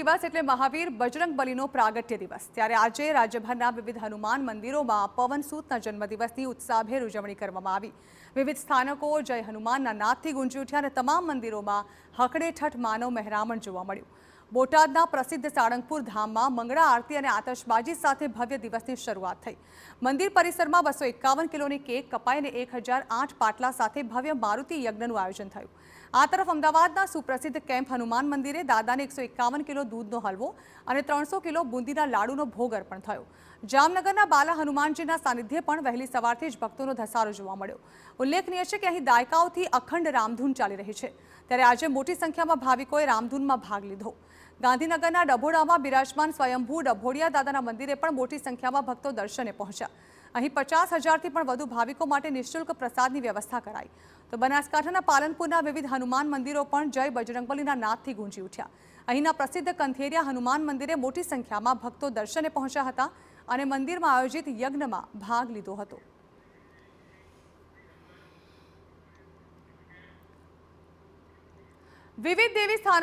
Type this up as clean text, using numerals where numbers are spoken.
દિવસ એટલે મહાવીર બજરંગબલીનો પ્રાગટ્ય દિવસ। ત્યારે આજે રાજ્યભરના વિવિધ હનુમાન મંદિરોમાં પવનસૂતના જન્મદિવસની ઉત્સાહભેર ઉજવણી કરવામાં આવી। વિવિધ સ્થાનકો જય હનુમાનના નાદથી ગુંજી ઉઠ્યા અને તમામ મંદિરોમાં હકડેઠઠ માનવ મહેરામણ જોવા મળ્યું। બોટાદના પ્રસિદ્ધ સાળંગપુર ધામમાં મંગળા આરતી અને આતશબાજી સાથે ભવ્ય દિવસની શરૂઆત થઈ। મંદિર પરિસરમાં 251 કિલોની કેક કપાઈ અને 1008 પાટલા સાથે ભવ્ય મારુતિ યજ્ઞનું આયોજન થયું। આ તરફ અમદાવાદના સુપ્રસિદ્ધ કેમ્પ હનુમાન મંદિરે દાદાને 151 કિલો દૂધનો હલવો અને 300 કિલો બુંદીના લાડુનો ભોગ અર્પણ થયો। જામનગરના બાલા હનુમાનજીના સાનિધ્યે પણ વહેલી સવારથી જ ભક્તોનો ધસારો જોવા મળ્યો। ઉલ્લેખનીય છે કે અહીં દાયકાઓથી અખંડ રામધૂન ચાલી રહી છે, ત્યારે આજે મોટી સંખ્યામાં ભાવિકોએ રામધૂનમાં ભાગ લીધો। ગાંધીનગરના ડભોડામાં બિરાજમાન સ્વયંભૂ ડભોડિયા દાદાના મંદિરે પણ મોટી સંખ્યામાં ભક્તો દર્શને પહોંચ્યા। અહીં 50,000થી પણ વધુ ભાવિકો માટે નિઃશુલ્ક પ્રસાદની વ્યવસ્થા કરાઈ। તો બનાસકાંઠાના પાલનપુરના વિવિધ હનુમાન મંદિરો પણ જય બજરંગબલીના નાદથી ગુંજી ઉઠ્યા। અહીંના પ્રસિદ્ધ કંથેરિયા હનુમાન મંદિરે મોટી સંખ્યામાં ભક્તો દર્શને પહોંચ્યા હતા અને મંદિરમાં આયોજિત યજ્ઞમાં ભાગ લીધો હતો। વિવિધ દેવી સ્થાનકો